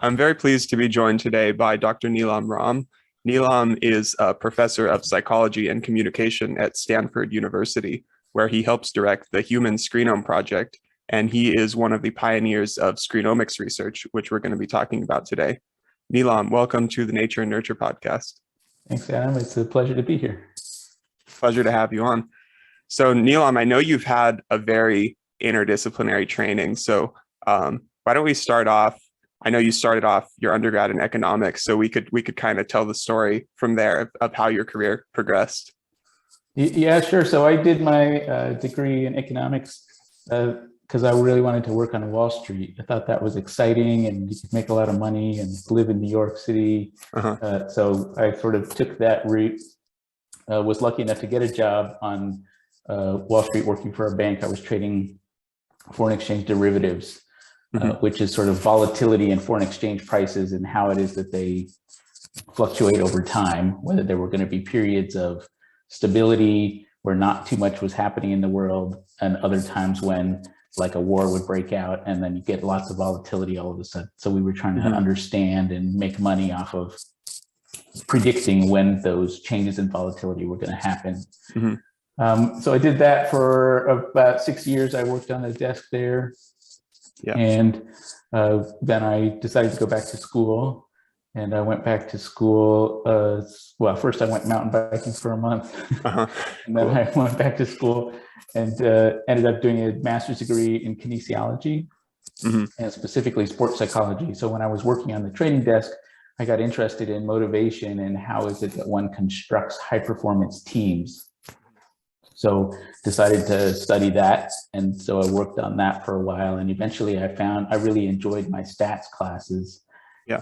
I'm very pleased to be joined today by Dr. Nilam Ram. Nilam is a professor of psychology and communication at Stanford University, where he helps direct the Human Screenome project, and he is one of the pioneers of screenomics research, which we're going to be talking about today. Nilam, welcome to the Nature and Nurture podcast. Thanks, Adam. It's a pleasure to be here. Pleasure to have you on. So Nilam, I know you've had a very interdisciplinary training. So why don't we start off? I know you started off your undergrad in economics, so we could kind of tell the story from there of how your career progressed. Yeah, sure. So I did my degree in economics because I really wanted to work on Wall Street. I thought that was exciting and you could make a lot of money and live in New York City. So I sort of took that route. Was lucky enough to get a job on Wall Street working for a bank. I was trading foreign exchange derivatives, which is sort of volatility in foreign exchange prices and how it is that they fluctuate over time, whether there were going to be periods of stability where not too much was happening in the world, and other times when like a war would break out and then you get lots of volatility all of a sudden. So we were trying to understand and make money off of predicting when those changes in volatility were going to happen. So I did that for about 6 years. I worked on a desk there. And then I decided to go back to school, and I went back to school. Well, first I went mountain biking for a month, and then I went back to school and ended up doing a master's degree in kinesiology and specifically sports psychology. So when I was working on the trading desk, I got interested in motivation and how is it that one constructs high performance teams. So decided to study that. And so I worked on that for a while. And eventually I found I really enjoyed my stats classes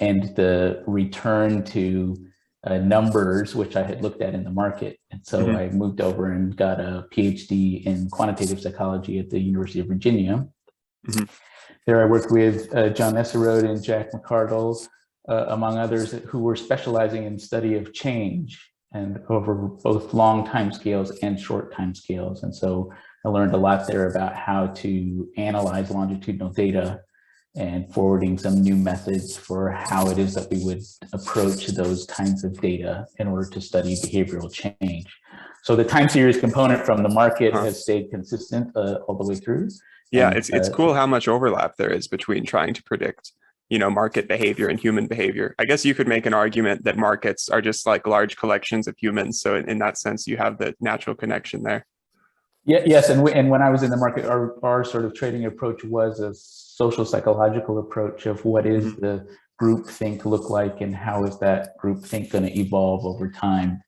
and the return to numbers, which I had looked at in the market. And so I moved over and got a PhD in quantitative psychology at the University of Virginia. There I worked with John Esserode and Jack McCardle, among others, who were specializing in study of change and over both long time scales and short time scales. And so I learned a lot there about how to analyze longitudinal data and forwarding some new methods for how it is that we would approach those kinds of data in order to study behavioral change. So the time series component from the market has stayed consistent all the way through. Yeah, and, it's cool how much overlap there is between trying to predict market behavior and human behavior. I guess you could make an argument that markets are just like large collections of humans. So in that sense, you have the natural connection there. Yes, and when I was in the market, our sort of trading approach was a social psychological approach of what is the group think look like and how is that group think going to evolve over time.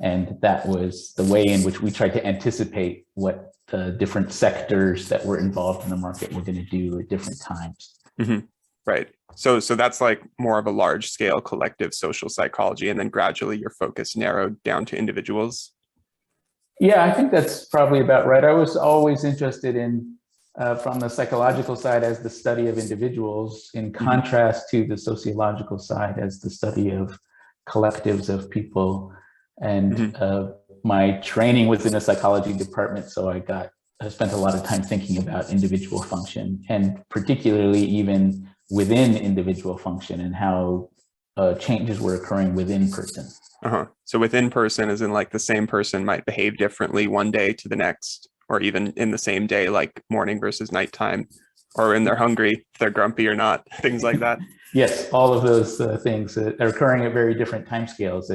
And that was the way in which we tried to anticipate what the different sectors that were involved in the market were going to do at different times. Right. So that's like more of a large scale collective social psychology, and then gradually your focus narrowed down to individuals. Yeah, I think that's probably about right. I was always interested in, from the psychological side, as the study of individuals, in contrast to the sociological side as the study of collectives of people. And my training was in a psychology department, so I spent a lot of time thinking about individual function, and particularly even within individual function and how changes were occurring within person. So within person is in like the same person might behave differently one day to the next, or even in the same day, like morning versus nighttime, or when they're hungry, if they're grumpy or not, things like that. Yes, all of those things are occurring at very different timescales.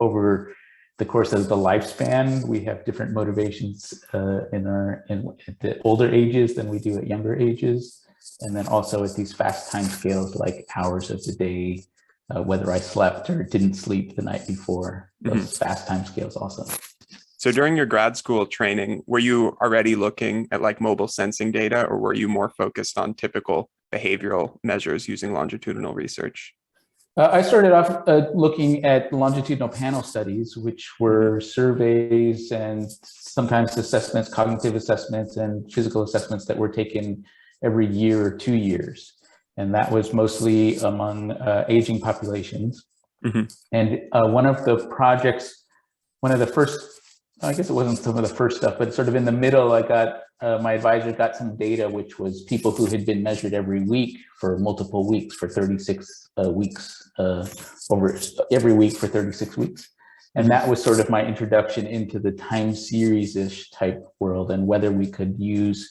Over the course of the lifespan, we have different motivations at the older ages than we do at younger ages. And then also at these fast time scales, like hours of the day, whether I slept or didn't sleep the night before, those fast time scales also. So during your grad school training, were you already looking at like mobile sensing data, or were you more focused on typical behavioral measures using longitudinal research? I started off looking at longitudinal panel studies, which were surveys and sometimes assessments, cognitive assessments and physical assessments that were taken every year or 2 years. And that was mostly among aging populations. And one of the projects, one of the first, I guess it wasn't some of the first stuff, but sort of in the middle, I got my advisor got some data, which was people who had been measured every week for multiple weeks, for 36 weeks, over every week for 36 weeks. And that was sort of my introduction into the time series-ish type world, and whether we could use,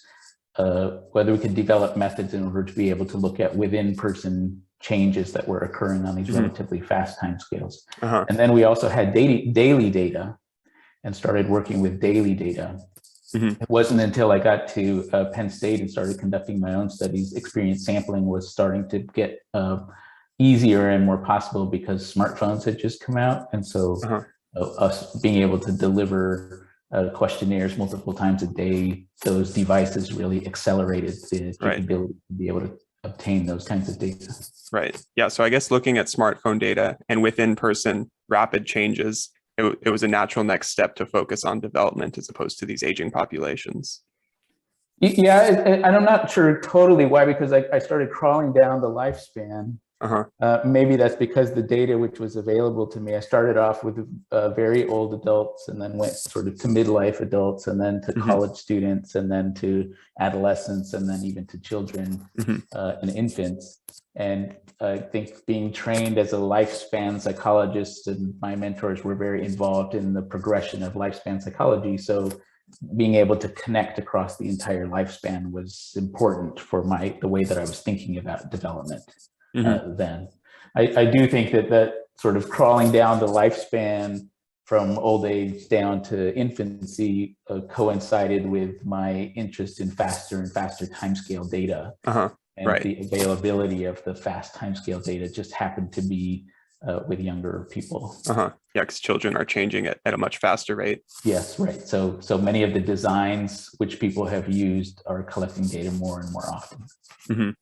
whether we could develop methods in order to be able to look at within-person changes that were occurring on these relatively fast timescales. And then we also had daily data, and started working with daily data. It wasn't until I got to Penn State and started conducting my own studies, experience sampling was starting to get easier and more possible because smartphones had just come out. And so us being able to deliver questionnaires multiple times a day, those devices really accelerated the capability to be able to obtain those kinds of data. Right. Yeah. So I guess looking at smartphone data and within-person rapid changes, it was a natural next step to focus on development as opposed to these aging populations. Yeah, and I'm not sure totally why, because I started crawling down the lifespan. Maybe that's because the data which was available to me, I started off with very old adults and then went sort of to midlife adults and then to college students and then to adolescents and then even to children and infants. And I think being trained as a lifespan psychologist, and my mentors were very involved in the progression of lifespan psychology. So being able to connect across the entire lifespan was important for the way that I was thinking about development then. I do think that sort of crawling down the lifespan from old age down to infancy coincided with my interest in faster and faster timescale data. And the availability of the fast timescale data just happened to be with younger people. Yeah, because children are changing at a much faster rate. Yes, right. So many of the designs which people have used are collecting data more and more often.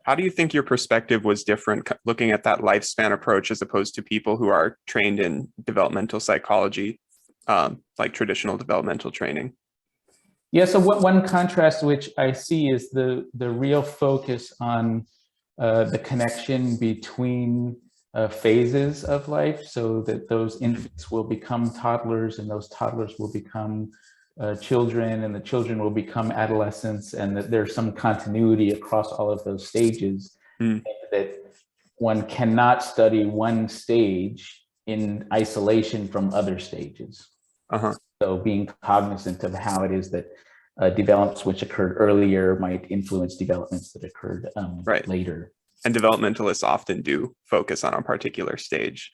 How do you think your perspective was different looking at that lifespan approach as opposed to people who are trained in developmental psychology, like traditional developmental training? Yeah, so one contrast which I see is the real focus on the connection between phases of life, so that those infants will become toddlers and those toddlers will become children and the children will become adolescents, and that there's some continuity across all of those stages, and that one cannot study one stage in isolation from other stages. So being cognizant of how it is that developments which occurred earlier might influence developments that occurred later. And developmentalists often do focus on a particular stage.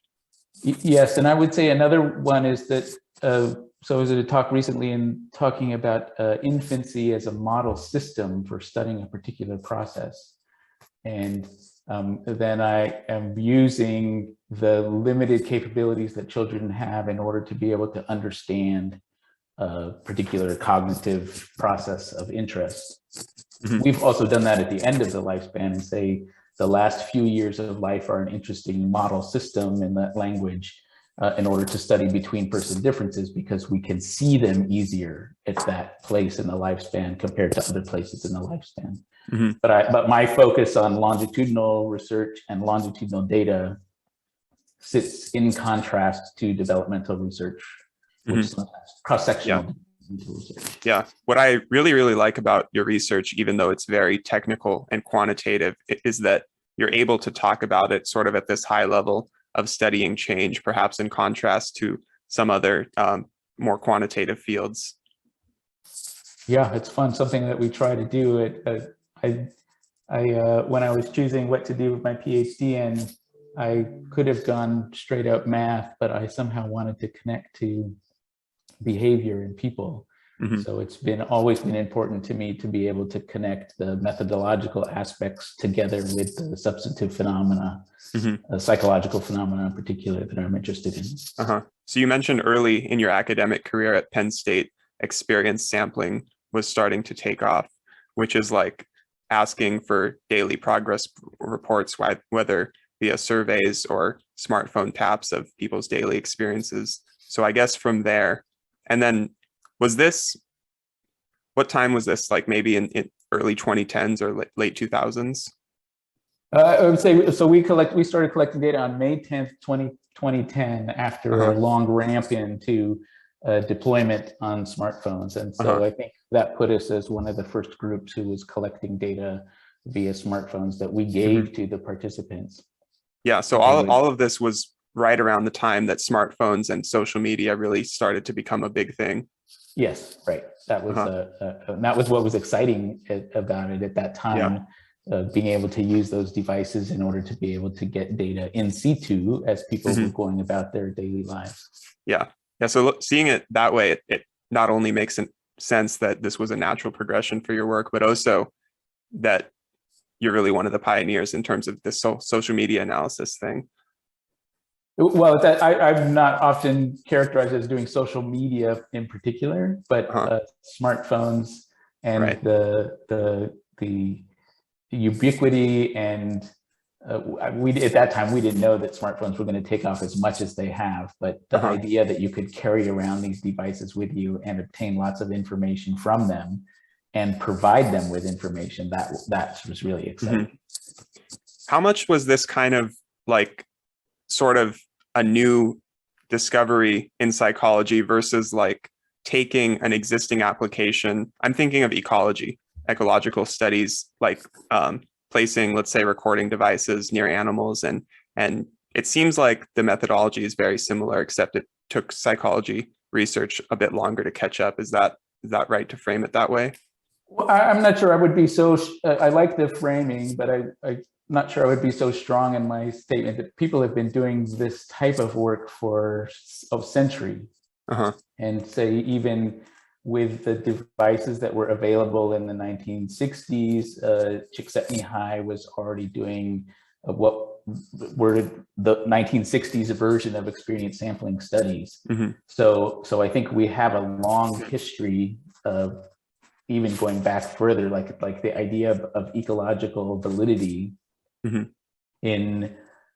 Yes, and I would say another one is that, so I was at a talk recently in talking about infancy as a model system for studying a particular process. And then I am using the limited capabilities that children have in order to be able to understand a particular cognitive process of interest. We've also done that at the end of the lifespan and say the last few years of life are an interesting model system in that language in order to study between person differences, because we can see them easier at that place in the lifespan compared to other places in the lifespan. But my focus on longitudinal research and longitudinal data sits in contrast to developmental research, which is sometimes cross-sectional research. Yeah, what I really, really like about your research, even though it's very technical and quantitative, is that you're able to talk about it sort of at this high level of studying change, perhaps in contrast to some other more quantitative fields. Yeah, it's fun. Something that we try to do. When I was choosing what to do with my PhD in, I could have gone straight up math, but I somehow wanted to connect to behavior in people. So it's always been important to me to be able to connect the methodological aspects together with the substantive phenomena, psychological phenomena in particular that I'm interested in. So you mentioned early in your academic career at Penn State, experience sampling was starting to take off, which is like asking for daily progress reports, whether via surveys or smartphone taps of people's daily experiences. So I guess from there, and then what time was this? Like maybe in early 2010s or late 2000s? I would say, so we started collecting data on May 10th, 2010, after a long ramp into deployment on smartphones. And so I think that put us as one of the first groups who was collecting data via smartphones that we gave to the participants. Yeah, so all of this was right around the time that smartphones and social media really started to become a big thing. Yes, right. That was that was what was exciting about it at that time. Being able to use those devices in order to be able to get data in situ as people were going about their daily lives. Yeah. So seeing it that way, it not only makes sense that this was a natural progression for your work, but also that you're really one of the pioneers in terms of this social media analysis thing. Well, I'm not often characterized as doing social media in particular, but smartphones and the ubiquity, and at that time we didn't know that smartphones were going to take off as much as they have, but the idea that you could carry around these devices with you and obtain lots of information from them and provide them with information, that was really exciting. How much was this kind of like sort of a new discovery in psychology versus like taking an existing application? I'm thinking of ecological studies, like placing, let's say, recording devices near animals, and it seems like the methodology is very similar, except it took psychology research a bit longer to catch up. Is that right to frame it that way? Well, I'm not sure I would be so, I like the framing, but I'm not sure I would be so strong in my statement that people have been doing this type of work for a century. And say even with the devices that were available in the 1960s, Csikszentmihalyi was already doing what were the 1960s version of experience sampling studies. So I think we have a long history of even going back further, like the idea of ecological validity in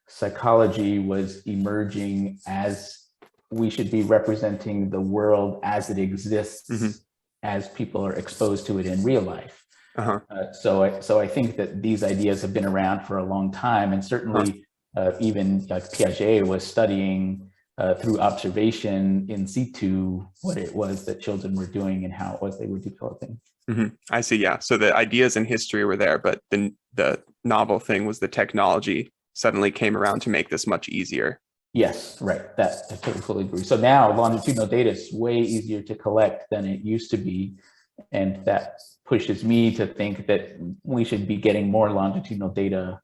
psychology was emerging as we should be representing the world as it exists, as people are exposed to it in real life. So I think that these ideas have been around for a long time, and certainly even like Piaget was studying through observation in situ what it was that children were doing and how it was they were developing. I see. Yeah. So the ideas in history were there, but the novel thing was the technology suddenly came around to make this much easier. Yes, right. That I totally agree. So now longitudinal data is way easier to collect than it used to be. And that pushes me to think that we should be getting more longitudinal data.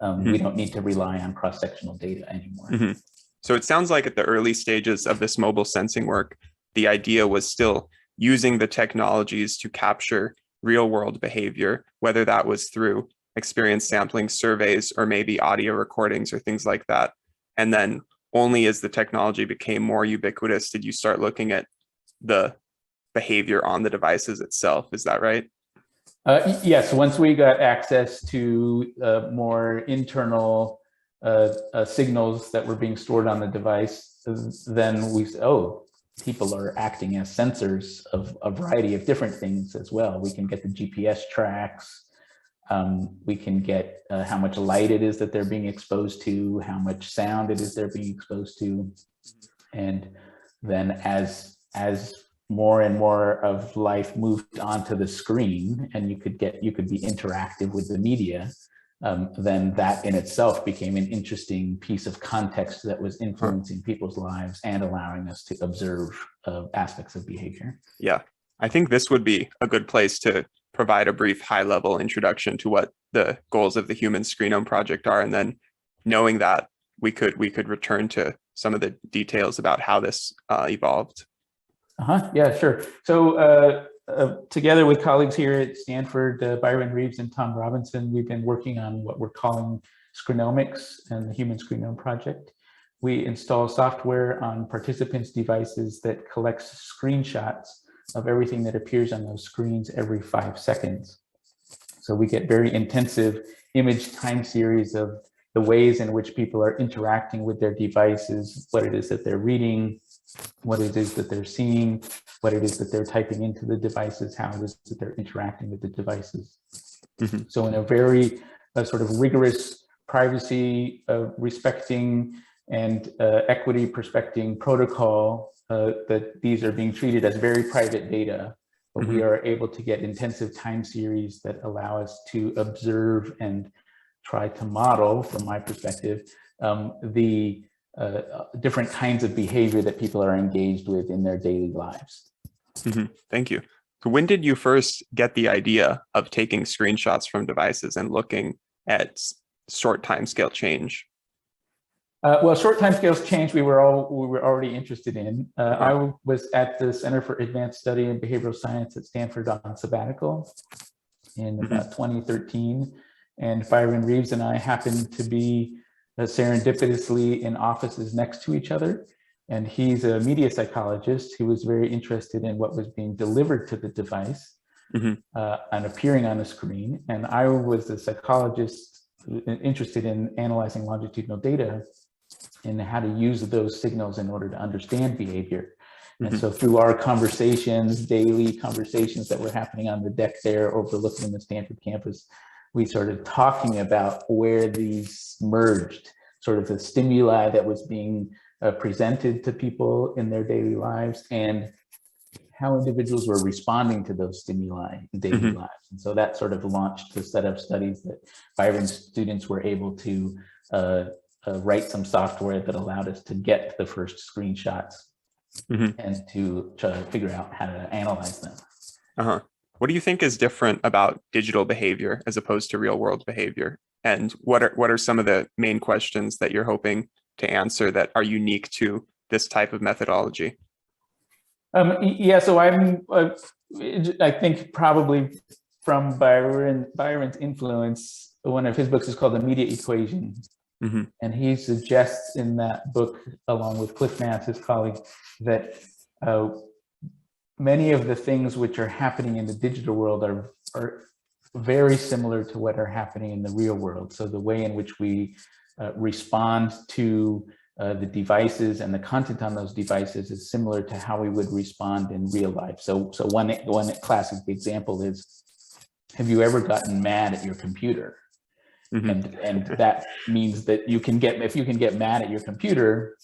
We don't need to rely on cross-sectional data anymore. So it sounds like at the early stages of this mobile sensing work, the idea was still using the technologies to capture real world behavior, whether that was through experience sampling surveys or maybe audio recordings or things like that. And then only as the technology became more ubiquitous did you start looking at the behavior on the devices itself. Is that right? Yes. Once we got access to more internal signals that were being stored on the device, then we said, oh, people are acting as sensors of a variety of different things as well. We can get the GPS tracks. We can get how much light it is that they're being exposed to, how much sound it is they're being exposed to. And then as more and more of life moved onto the screen and you could be interactive with the media, then that in itself became an interesting piece of context that was influencing people's lives and allowing us to observe aspects of behavior. Yeah, I think this would be a good place to provide a brief high-level introduction to what the goals of the Human Screenome project are, and then knowing that we could return to some of the details about how this evolved. Yeah, sure. So together with colleagues here at Stanford, Byron Reeves and Tom Robinson, we've been working on what we're calling Screenomics and the Human Screenome project. We install software on participants' devices that collects screenshots of everything that appears on those screens every 5 seconds. So we get very intensive image time series of the ways in which people are interacting with their devices, what it is that they're reading, what it is that they're seeing, what it is that they're typing into the devices, how it is that they're interacting with the devices. So in a very sort of rigorous privacy respecting and equity respecting protocol, that these are being treated as very private data, but we Mhm. are able to get intensive time series that allow us to observe and try to model, from my perspective, the different kinds of behavior that people are engaged with in their daily lives. Thank you. So when did you first get the idea of taking screenshots from devices and looking at short timescale change? Well, short timescales change we were already interested in. I was at the Center for Advanced Study in Behavioral Science at Stanford on sabbatical in about 2013, and Byron Reeves and I happened to be serendipitously in offices next to each other. And he's a media psychologist who was very interested in what was being delivered to the device and appearing on the screen. And I was a psychologist interested in analyzing longitudinal data and how to use those signals in order to understand behavior. And so through our conversations, daily conversations that were happening on the deck there overlooking the Stanford campus, we started talking about where these merged, sort of the stimuli that was being presented to people in their daily lives and how individuals were responding to those stimuli in daily lives. And so that sort of launched the set of studies that Byron's students were able to write some software that allowed us to get the first screenshots and to try to figure out how to analyze them. What do you think is different about digital behavior as opposed to real world behavior? And what are some of the main questions that you're hoping to answer that are unique to this type of methodology? Yeah, so I think probably from Byron's influence, one of his books is called The Media Equation. And he suggests in that book, along with Cliff Nance, his colleague, that many of the things which are happening in the digital world are very similar to what are happening in the real world. So the way in which we respond to the devices and the content on those devices is similar to how we would respond in real life. So one classic example is, have you ever gotten mad at your computer? And that means that if you can get mad at your computer,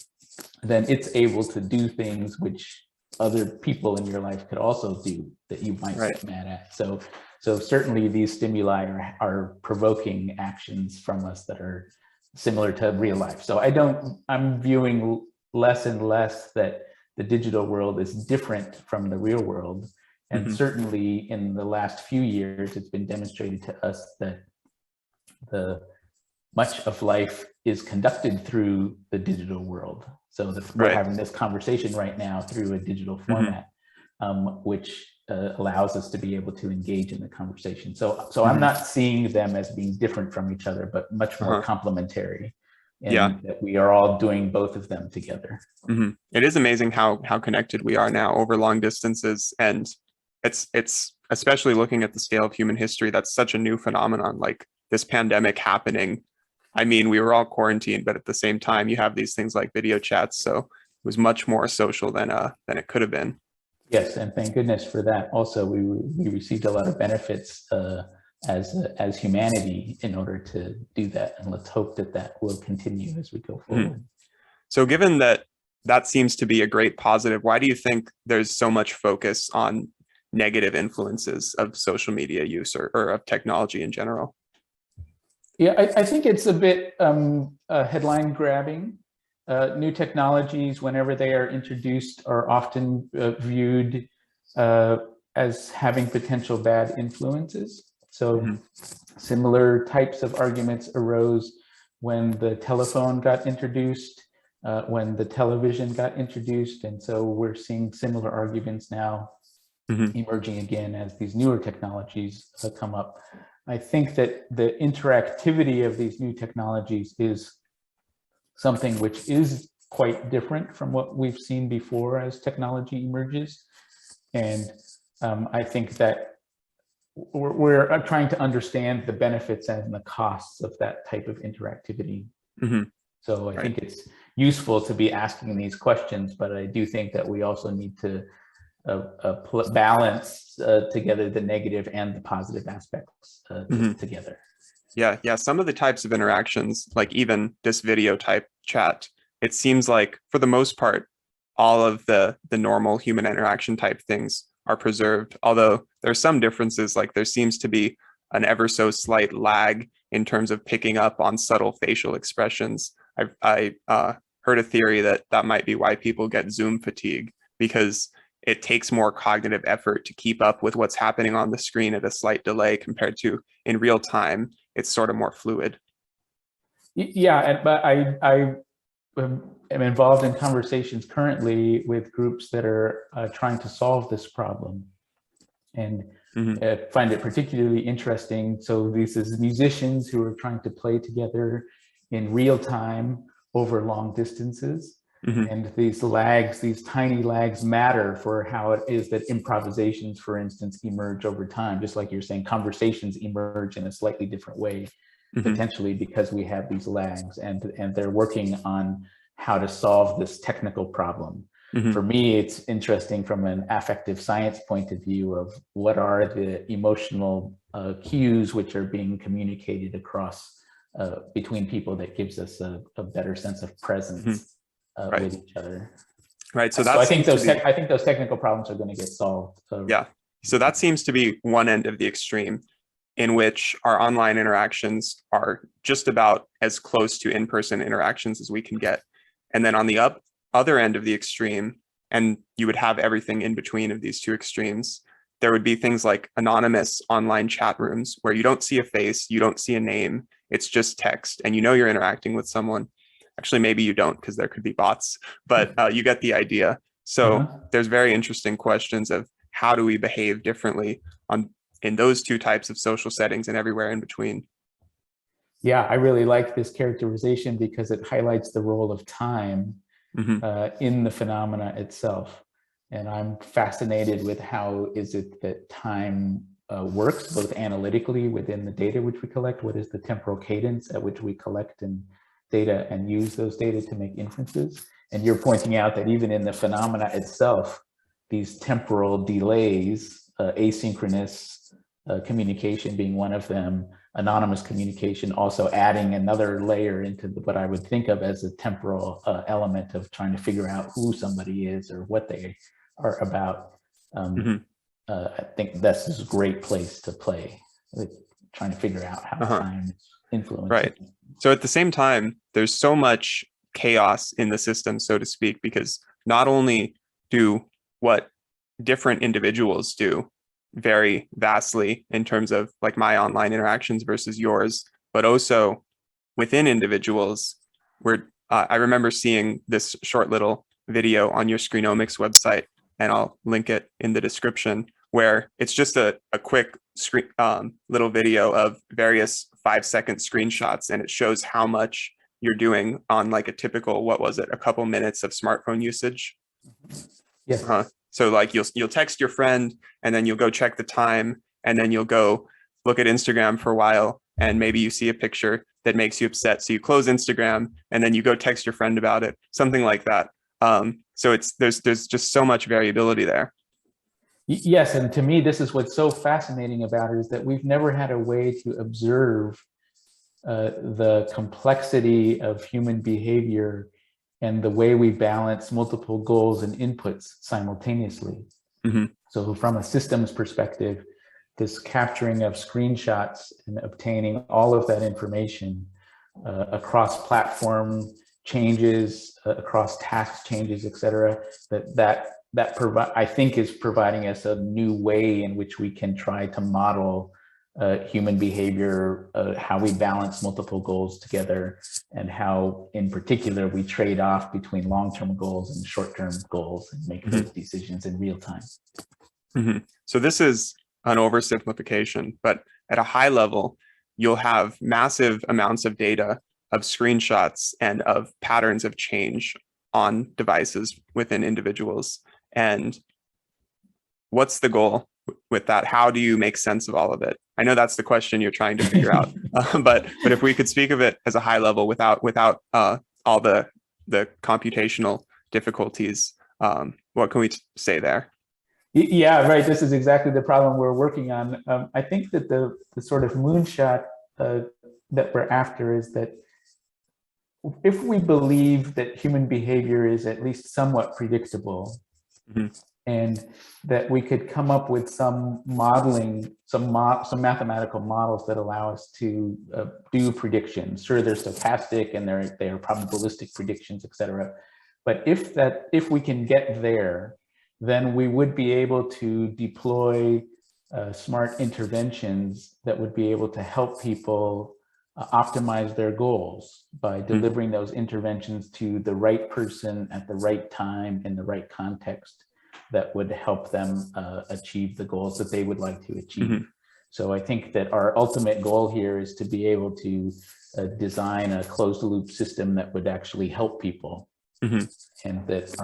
then it's able to do things which other people in your life could also do that you might get mad at. So certainly these stimuli are provoking actions from us that are similar to real life. So I'm viewing less and less that the digital world is different from the real world. And certainly in the last few years, it's been demonstrated to us that much of life is conducted through the digital world. So we're having this conversation right now through a digital format, which allows us to be able to engage in the conversation. So I'm not seeing them as being different from each other, but much more complementary. And that we are all doing both of them together. It is amazing how connected we are now over long distances. And it's especially looking at the scale of human history, that's such a new phenomenon, like this pandemic happening. I mean, we were all quarantined, but at the same time, you have these things like video chats. So it was much more social than it could have been. Yes, and thank goodness for that. Also, we received a lot of benefits as humanity in order to do that, and let's hope that will continue as we go forward. So, given that seems to be a great positive, why do you think there's so much focus on negative influences of social media use or of technology in general? Yeah, I think it's a bit headline grabbing. New technologies, whenever they are introduced, are often viewed as having potential bad influences. So similar types of arguments arose when the telephone got introduced, when the television got introduced. And so we're seeing similar arguments now emerging again as these newer technologies come up. I think that the interactivity of these new technologies is something which is quite different from what we've seen before as technology emerges. And I think that we're trying to understand the benefits and the costs of that type of interactivity. So I think it's useful to be asking these questions, but I do think that we also need to balance together the negative and the positive aspects together. Yeah. Some of the types of interactions, like even this video type chat, it seems like for the most part, all of the normal human interaction type things are preserved, although there's some differences, like there seems to be an ever so slight lag in terms of picking up on subtle facial expressions. I heard a theory that that might be why people get Zoom fatigue, because it takes more cognitive effort to keep up with what's happening on the screen at a slight delay compared to in real time. It's sort of more fluid. Yeah, but I am involved in conversations currently with groups that are trying to solve this problem, and find it particularly interesting. So these is musicians who are trying to play together in real time over long distances. And these lags, these tiny lags, matter for how it is that improvisations, for instance, emerge over time. Just like you're saying, conversations emerge in a slightly different way, potentially because we have these lags, and they're working on how to solve this technical problem. For me, it's interesting from an affective science point of view of what are the emotional cues which are being communicated across between people that gives us a better sense of presence with each other. Right. So I think those technical problems are going to get solved. Yeah. So that seems to be one end of the extreme, in which our online interactions are just about as close to in-person interactions as we can get. And then on the other end of the extreme, and you would have everything in between of these two extremes, there would be things like anonymous online chat rooms where you don't see a face, you don't see a name, it's just text, and you know you're interacting with someone. Actually, maybe you don't, because there could be bots, but you get the idea. So there's very interesting questions of how do we behave differently in those two types of social settings and everywhere in between. Yeah, I really like this characterization because it highlights the role of time in the phenomena itself. And I'm fascinated with how is it that time works, both analytically within the data which we collect. What is the temporal cadence at which we collect and data and use those data to make inferences? And you're pointing out that even in the phenomena itself, these temporal delays, asynchronous communication being one of them, anonymous communication also adding another layer into what I would think of as a temporal element of trying to figure out who somebody is or what they are about. I think this is a great place to play, with trying to figure out how time influences. Right. So at the same time, there's so much chaos in the system, so to speak, because not only do what different individuals do vary vastly in terms of like my online interactions versus yours, but also within individuals, where I remember seeing this short little video on your Screenomics website, and I'll link it in the description, where it's just a quick little video of various 5-second screenshots, and it shows how much you're doing on like a typical, what was it, a couple minutes of smartphone usage. Yes. So like you'll text your friend, and then you'll go check the time, and then you'll go look at Instagram for a while, and maybe you see a picture that makes you upset, so you close Instagram, and then you go text your friend about it, something like that. So there's just so much variability there. Yes, and to me, this is what's so fascinating about it, is that we've never had a way to observe the complexity of human behavior and the way we balance multiple goals and inputs simultaneously. So from a systems perspective, this capturing of screenshots and obtaining all of that information across platform changes, across task changes, et cetera, I think is providing us a new way in which we can try to model human behavior, how we balance multiple goals together, and how in particular we trade off between long-term goals and short-term goals and make those decisions in real time. So this is an oversimplification, but at a high level, you'll have massive amounts of data, of screenshots, and of patterns of change on devices within individuals. And what's the goal with that? How do you make sense of all of it? I know that's the question you're trying to figure out, but if we could speak of it as a high level without all the computational difficulties, what can we say there? Yeah, right. This is exactly the problem we're working on. I think that the sort of moonshot that we're after is that if we believe that human behavior is at least somewhat predictable, and that we could come up with some modeling, some mathematical models that allow us to do predictions. Sure, they're stochastic and they're probabilistic predictions, et cetera. But if we can get there, then we would be able to deploy smart interventions that would be able to help people optimize their goals by delivering those interventions to the right person at the right time in the right context that would help them achieve the goals that they would like to achieve. So I think that our ultimate goal here is to be able to design a closed loop system that would actually help people. And that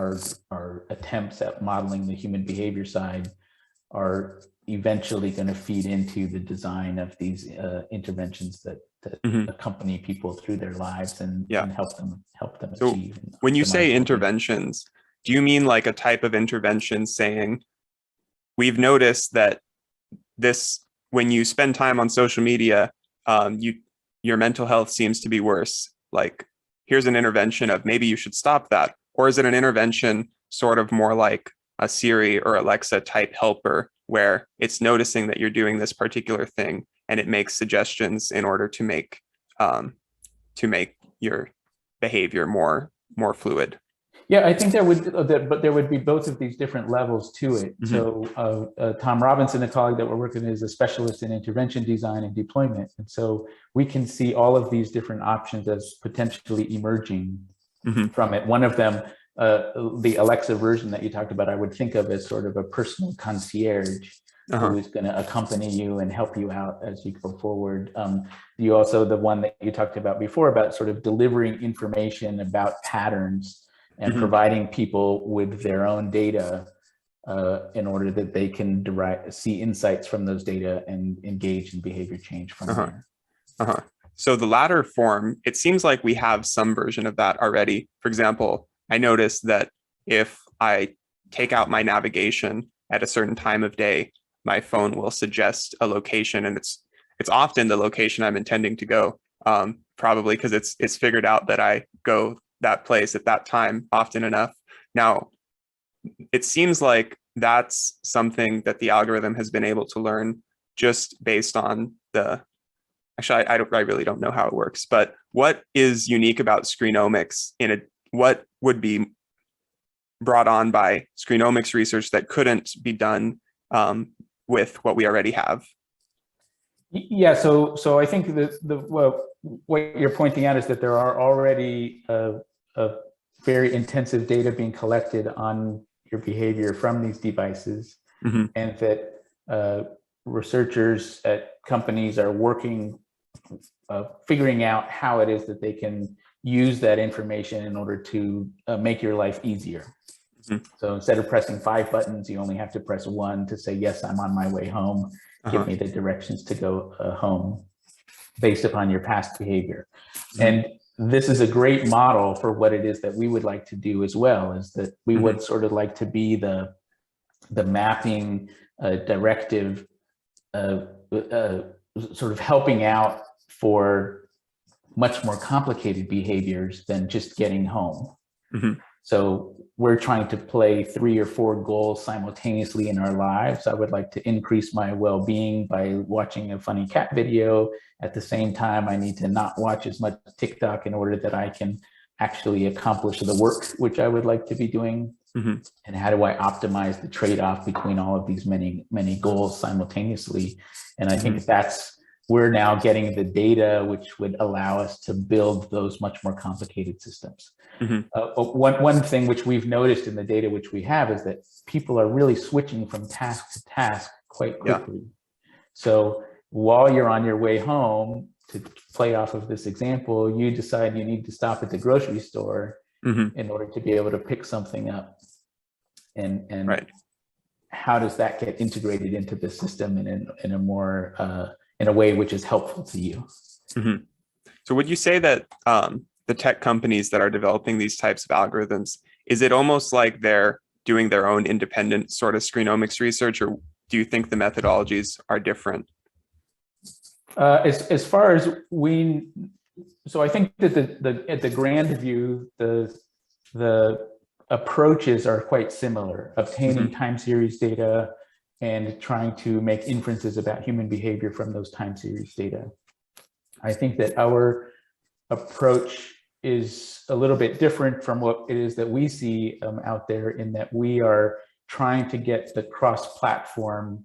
our attempts at modeling the human behavior side are eventually going to feed into the design of these interventions that accompany people through their lives and help them so achieve. When you say interventions, do you mean like a type of intervention saying, we've noticed that when you spend time on social media, your mental health seems to be worse. Like, here's an intervention of maybe you should stop that. Or is it an intervention sort of more like a Siri or Alexa type helper, where it's noticing that you're doing this particular thing and it makes suggestions in order to make your behavior more fluid? Yeah, I think there would be both of these different levels to it. So Tom Robinson, a colleague that we're working with, is a specialist in intervention design and deployment. And so we can see all of these different options as potentially emerging from it. One of them, the Alexa version that you talked about, I would think of as sort of a personal concierge who is going to accompany you and help you out as you go forward. You also, the one that you talked about before, about sort of delivering information about patterns and providing people with their own data in order that they can see insights from those data and engage in behavior change from there. So the latter form, it seems like we have some version of that already. For example, I noticed that if I take out my navigation at a certain time of day, my phone will suggest a location, and it's often the location I'm intending to go, probably because it's figured out that I go that place at that time often enough. Now, it seems like that's something that the algorithm has been able to learn just based on actually, I really don't know how it works, but what is unique about screenomics what would be brought on by screenomics research that couldn't be done with what we already have? Yeah, so I think what you're pointing out is that there are already a very intensive data being collected on your behavior from these devices, and that researchers at companies are working, figuring out how it is that they can use that information in order to make your life easier. So instead of pressing 5 buttons, you only have to press 1 to say, yes, I'm on my way home. Give me the directions to go home based upon your past behavior. And this is a great model for what it is that we would like to do as well, is that we would sort of like to be the mapping directive, sort of helping out for much more complicated behaviors than just getting home. So we're trying to play 3 or 4 goals simultaneously in our lives. I would like to increase my well-being by watching a funny cat video. At the same time, I need to not watch as much TikTok in order that I can actually accomplish the work which I would like to be doing. And how do I optimize the trade-off between all of these many goals simultaneously? And I think we're now getting the data which would allow us to build those much more complicated systems. One thing which we've noticed in the data which we have is that people are really switching from task to task quite quickly. So while you're on your way home, to play off of this example, you decide you need to stop at the grocery store in order to be able to pick something up. And how does that get integrated into the system in a more in a way which is helpful to you? So would you say that the tech companies that are developing these types of algorithms, is it almost like they're doing their own independent sort of screenomics research, or do you think the methodologies are different? As far as we So I think that at the grand view, the approaches are quite similar: obtaining time series data and trying to make inferences about human behavior from those time series data. I think that our approach is a little bit different from what it is that we see out there, in that we are trying to get the cross-platform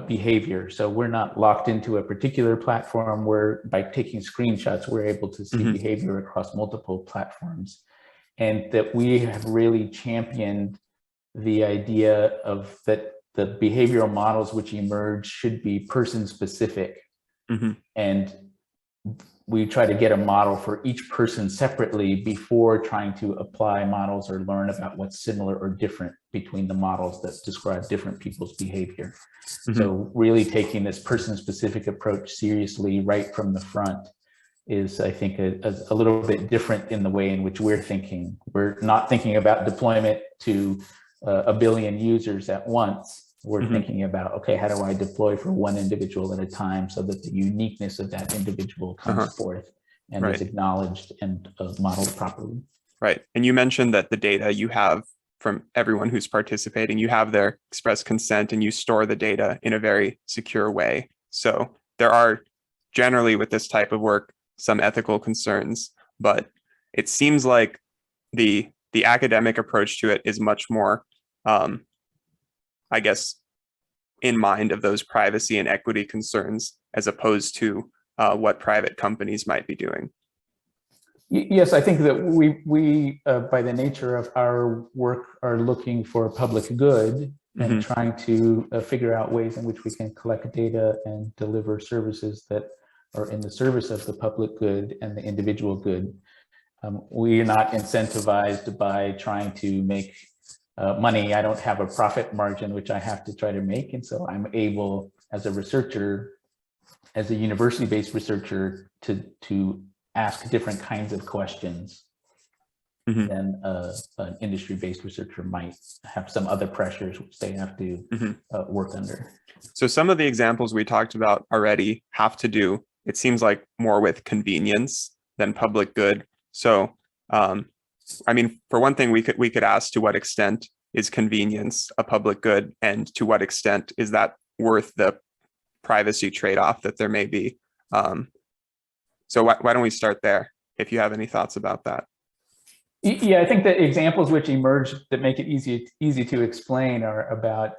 behavior. So we're not locked into a particular platform where by taking screenshots, we're able to see behavior across multiple platforms. And that we have really championed the idea of that the behavioral models which emerge should be person-specific. And we try to get a model for each person separately before trying to apply models or learn about what's similar or different between the models that describe different people's behavior. So really taking this person-specific approach seriously right from the front is, I think, a little bit different in the way in which we're thinking. We're not thinking about deployment to a billion users at once. We're thinking about, okay, how do I deploy for one individual at a time so that the uniqueness of that individual comes forth and is acknowledged and modeled properly. Right. And you mentioned that the data you have from everyone who's participating, you have their express consent and you store the data in a very secure way. So there are generally, with this type of work, some ethical concerns, but it seems like the academic approach to it is much more, I guess, in mind of those privacy and equity concerns, as opposed to what private companies might be doing. Yes, I think that we by the nature of our work, are looking for public good and trying to figure out ways in which we can collect data and deliver services that are in the service of the public good and the individual good. We are not incentivized by trying to make money. I don't have a profit margin which I have to try to make, and so I'm able, as a researcher, as a university-based researcher, to ask different kinds of questions than an industry-based researcher might have some other pressures which they have to work under. So some of the examples we talked about already have to do, it seems like, more with convenience than public good. So, I mean, for one thing, we could ask, to what extent is convenience a public good, and to what extent is that worth the privacy trade-off that there may be? So why don't we start there, if you have any thoughts about that? Yeah, I think the examples which emerge that make it easy to explain are about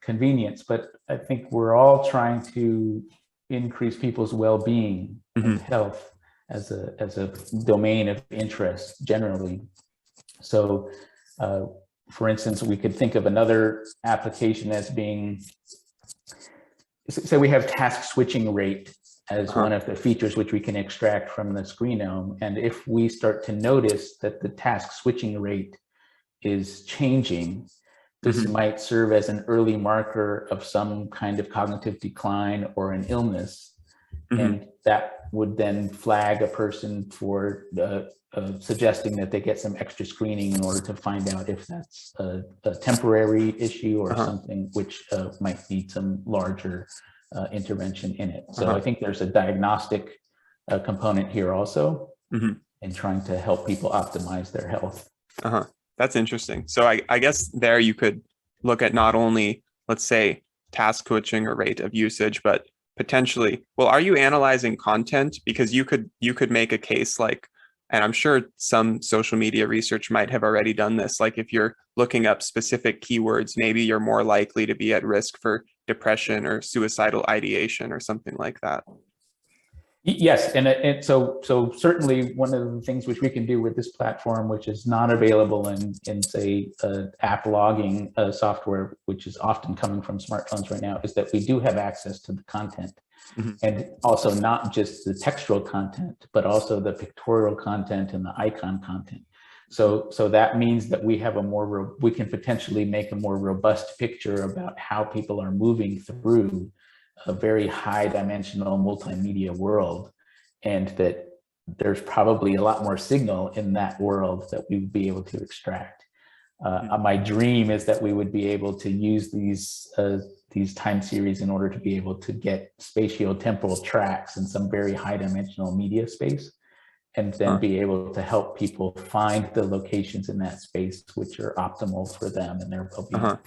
convenience, but I think we're all trying to increase people's well-being and health as a domain of interest generally. So, for instance, we could think of another application as being, say we have task switching rate as one of the features which we can extract from the Screenome. And if we start to notice that the task switching rate is changing, this might serve as an early marker of some kind of cognitive decline or an illness. And that would then flag a person for suggesting that they get some extra screening in order to find out if that's a temporary issue or something which might need some larger intervention in it. So I think there's a diagnostic component here also in trying to help people optimize their health. That's interesting. So I guess there you could look at not only, let's say, task switching or rate of usage, but potentially, well, are you analyzing content? Because you could make a case like, and I'm sure some social media research might have already done this, like if you're looking up specific keywords, maybe you're more likely to be at risk for depression or suicidal ideation or something like that. Yes, and so certainly one of the things which we can do with this platform, which is not available in say app logging software, which is often coming from smartphones right now, is that we do have access to the content, and also not just the textual content, but also the pictorial content and the icon content. So that means that we have we can potentially make a more robust picture about how people are moving through a very high dimensional multimedia world, and that there's probably a lot more signal in that world that we would be able to extract. My dream is that we would be able to use these time series in order to be able to get spatio-temporal tracks in some very high-dimensional media space, and then be able to help people find the locations in that space which are optimal for them and their well-being.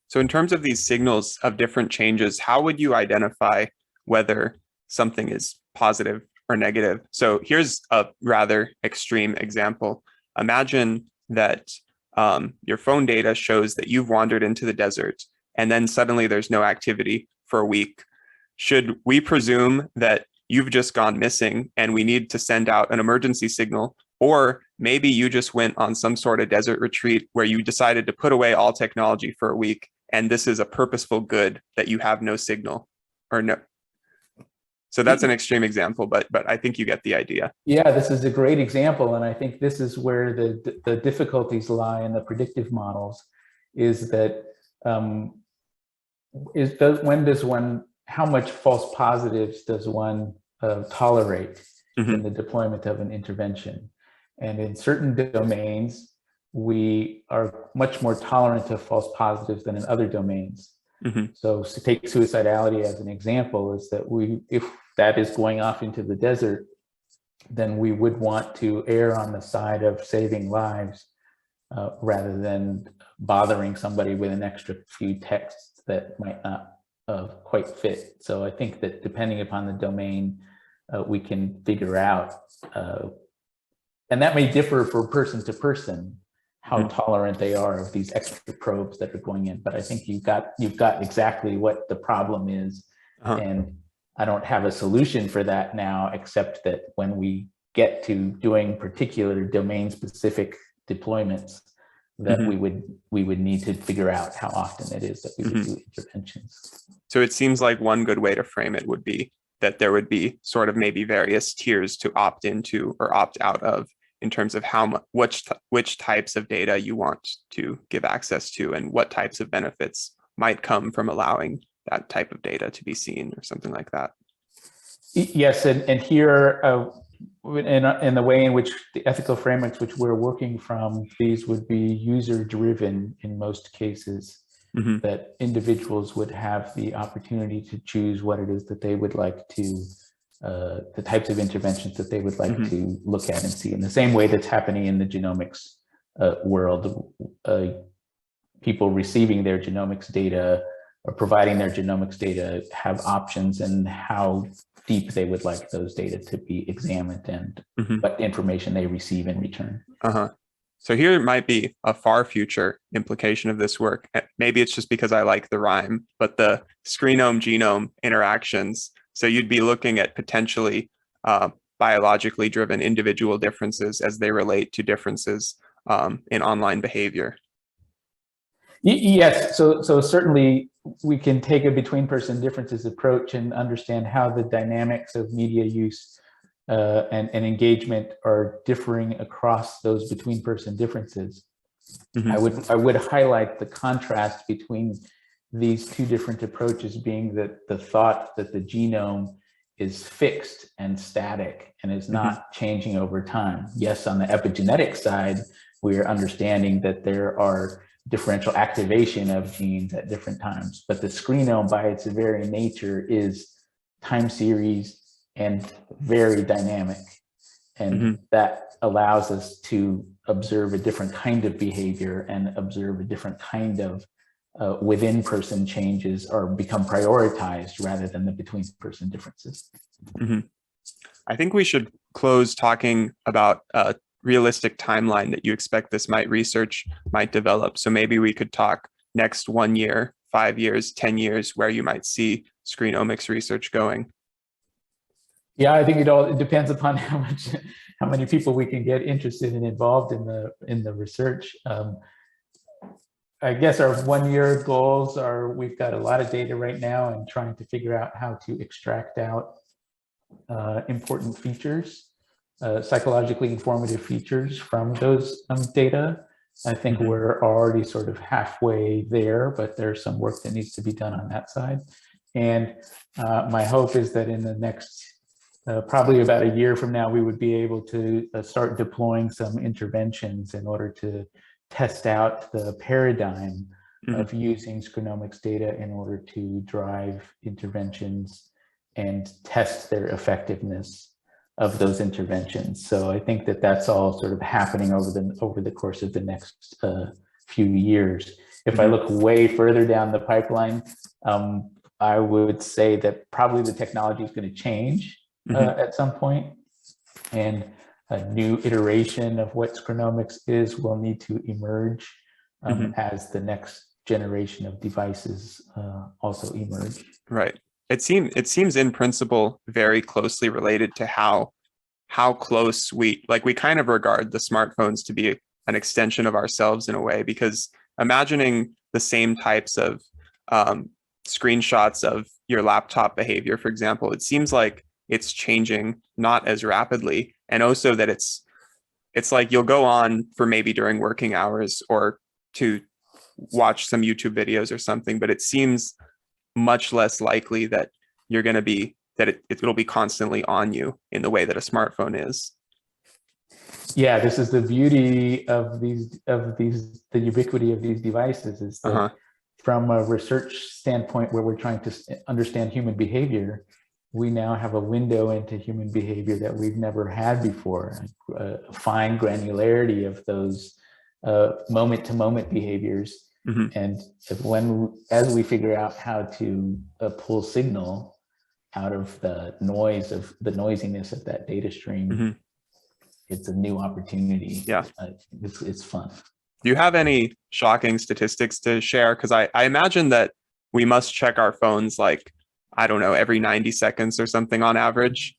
So in terms of these signals of different changes, how would you identify whether something is positive or negative? So here's a rather extreme example. Imagine that your phone data shows that you've wandered into the desert and then suddenly there's no activity for a week. Should we presume that you've just gone missing and we need to send out an emergency signal? Or maybe you just went on some sort of desert retreat where you decided to put away all technology for a week, and this is a purposeful good that you have no signal or no. So that's an extreme example, but I think you get the idea. Yeah, this is a great example. And I think this is where the difficulties lie in the predictive models, is that how much false positives does one tolerate in the deployment of an intervention? And in certain domains, we are much more tolerant of false positives than in other domains. So to take suicidality as an example, is that if that is going off into the desert, then we would want to err on the side of saving lives rather than bothering somebody with an extra few texts that might not quite fit. So I think that depending upon the domain, we can figure out, and that may differ from person to person, how tolerant they are of these extra probes that are going in. But I think you've got exactly what the problem is. And I don't have a solution for that now, except that when we get to doing particular domain specific deployments, that we would need to figure out how often it is that we would do interventions. So it seems like one good way to frame it would be that there would be sort of maybe various tiers to opt into or opt out of, in terms of which types of data you want to give access to and what types of benefits might come from allowing that type of data to be seen or something like that. Yes, and here in the way in which the ethical frameworks which we're working from, these would be user-driven in most cases, that individuals would have the opportunity to choose what it is that they would like to, the types of interventions that they would like to look at and see, in the same way that's happening in the genomics world. People receiving their genomics data or providing their genomics data have options in how deep they would like those data to be examined and what information they receive in return. So here might be a far future implication of this work. Maybe it's just because I like the rhyme, but the screenome genome interactions. So you'd be looking at potentially biologically driven individual differences as they relate to differences in online behavior. Yes, so certainly we can take a between person differences approach and understand how the dynamics of media use and engagement are differing across those between person differences. I would highlight the contrast between these two different approaches being that the thought that the genome is fixed and static and is not changing over time. Yes, on the epigenetic side, we are understanding that there are differential activation of genes at different times, but the screenome by its very nature is time series and very dynamic. And that allows us to observe a different kind of behavior and observe a different kind of within person changes, or become prioritized rather than the between person differences. I think we should close talking about a realistic timeline that you expect this research might develop. So maybe we could talk next 1 year, 5 years, 10 years, where you might see screenomics research going. Yeah, I think it depends upon how many people we can get interested and involved in the research. I guess our 1 year goals are, we've got a lot of data right now and trying to figure out how to extract out important features, psychologically informative features from those data. I think we're already sort of halfway there, but there's some work that needs to be done on that side. And my hope is that in the next, probably about a year from now, we would be able to start deploying some interventions in order to test out the paradigm of using screenomics data in order to drive interventions and test their effectiveness of those interventions. So I think that that's all sort of happening over the course of the next few years. If I look way further down the pipeline, I would say that probably the technology is going to change at some point, and a new iteration of what screenomics is will need to emerge as the next generation of devices also emerge. Right. It seems in principle very closely related to how close we kind of regard the smartphones to be an extension of ourselves in a way, because imagining the same types of screenshots of your laptop behavior, for example, it seems like it's changing not as rapidly. And also that it's like you'll go on for maybe during working hours or to watch some YouTube videos or something, but it seems much less likely that you're going to be, that it'll be constantly on you in the way that a smartphone is. Yeah, this is the beauty of the ubiquity of these devices, is that from a research standpoint where we're trying to understand human behavior, we now have a window into human behavior that we've never had before. Fine granularity of those moment-to-moment behaviors. And as we figure out how to pull signal out of the noisiness of that data stream, it's a new opportunity. Yeah, it's fun. Do you have any shocking statistics to share? Because I imagine that we must check our phones like, I don't know, every 90 seconds or something on average.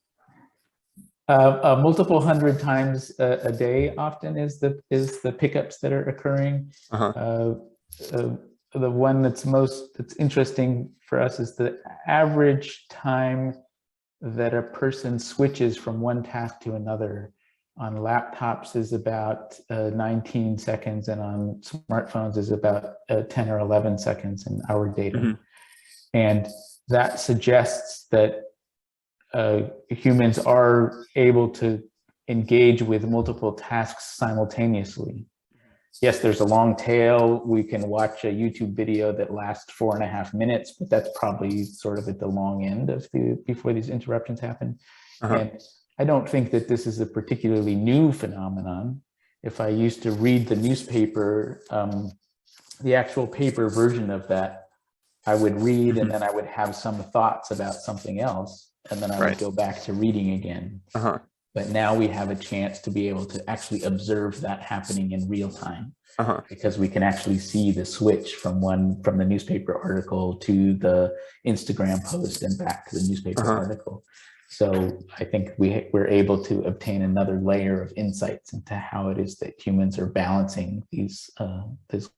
Multiple hundred times a day often is the pickups that are occurring. The one that's interesting for us is the average time that a person switches from one task to another on laptops is about 19 seconds, and on smartphones is about 10 or 11 seconds in our data. And that suggests that humans are able to engage with multiple tasks simultaneously. Yes, there's a long tail. We can watch a YouTube video that lasts 4.5 minutes, but that's probably sort of at the long end of before these interruptions happen. And I don't think that this is a particularly new phenomenon. If I used to read the newspaper, the actual paper version of that, I would read and then I would have some thoughts about something else, and then I would go back to reading again. But now we have a chance to be able to actually observe that happening in real time, because we can actually see the switch from the newspaper article to the Instagram post and back to the newspaper article. So I think we're able to obtain another layer of insights into how it is that humans are balancing this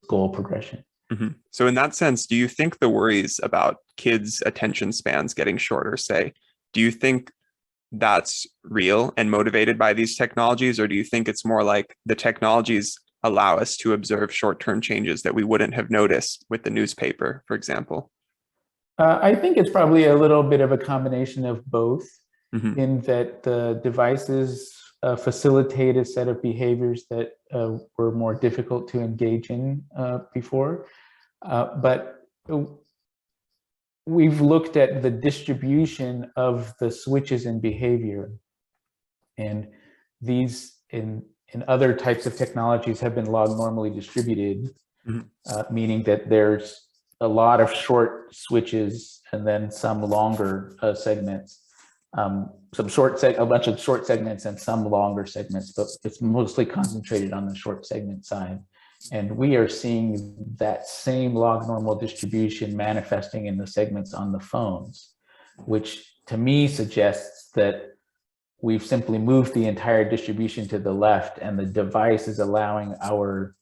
goal progression. So in that sense, do you think the worries about kids' attention spans getting shorter, say, do you think that's real and motivated by these technologies, or do you think it's more like the technologies allow us to observe short-term changes that we wouldn't have noticed with the newspaper, for example? I think it's probably a little bit of a combination of both, in that the devices facilitate a set of behaviors that were more difficult to engage in before. But we've looked at the distribution of the switches in behavior, and these in other types of technologies have been log normally distributed, meaning that there's a lot of short switches and then some longer segments, a bunch of short segments and some longer segments, but it's mostly concentrated on the short segment side. And we are seeing that same log normal distribution manifesting in the segments on the phones, which to me suggests that we've simply moved the entire distribution to the left, and the device is allowing our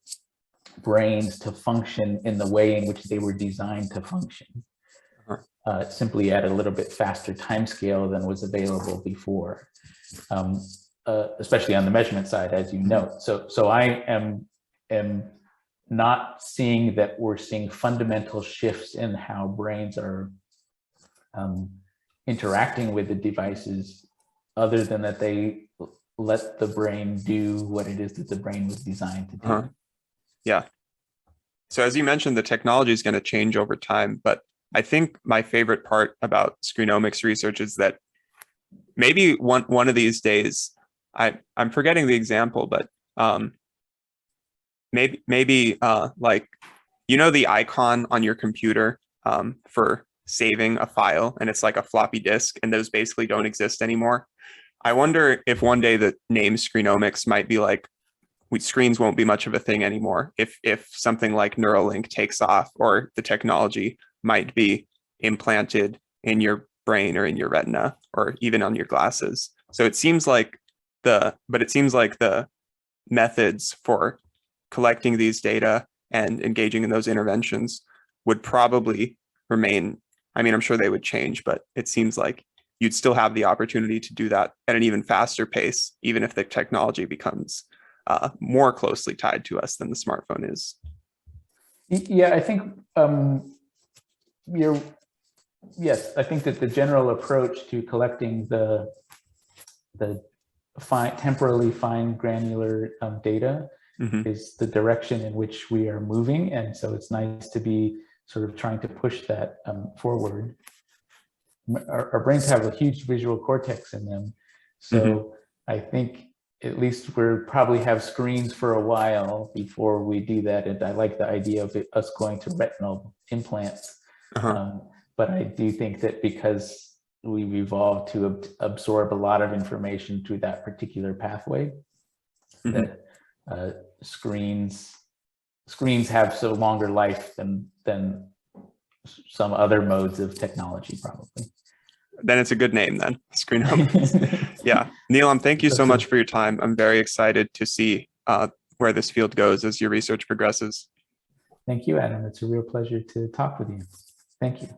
brains to function in the way in which they were designed to function, simply at a little bit faster time scale than was available before, especially on the measurement side, as you note. So I am not seeing that we're seeing fundamental shifts in how brains are interacting with the devices, other than that they let the brain do what it is that the brain was designed to do. Yeah. So as you mentioned, the technology is going to change over time, but I think my favorite part about screenomics research is that maybe one of these days, I'm forgetting the example, but maybe like, you know, the icon on your computer for saving a file, and it's like a floppy disk, and those basically don't exist anymore. I wonder if one day the name screenomics might be like, screens won't be much of a thing anymore if something like Neuralink takes off, or the technology might be implanted in your brain or in your retina or even on your glasses. So it seems like the methods for collecting these data and engaging in those interventions would probably remain. I mean, I'm sure they would change, but it seems like you'd still have the opportunity to do that at an even faster pace, even if the technology becomes more closely tied to us than the smartphone is. Yeah, I think yes, I think that the general approach to collecting the temporally fine granular data is the direction in which we are moving. And so it's nice to be sort of trying to push that forward. Our brains have a huge visual cortex in them. So I think at least we'll probably have screens for a while before we do that. And I like the idea of us going to retinal implants. But I do think that because we've evolved to absorb a lot of information through that particular pathway, that screens have so longer life than some other modes of technology, probably. Then it's a good name then, Screenome. Yeah, Nilam, thank you so much for your time. I'm very excited to see where this field goes as your research progresses. Thank you, Adam. It's a real pleasure to talk with you. Thank you.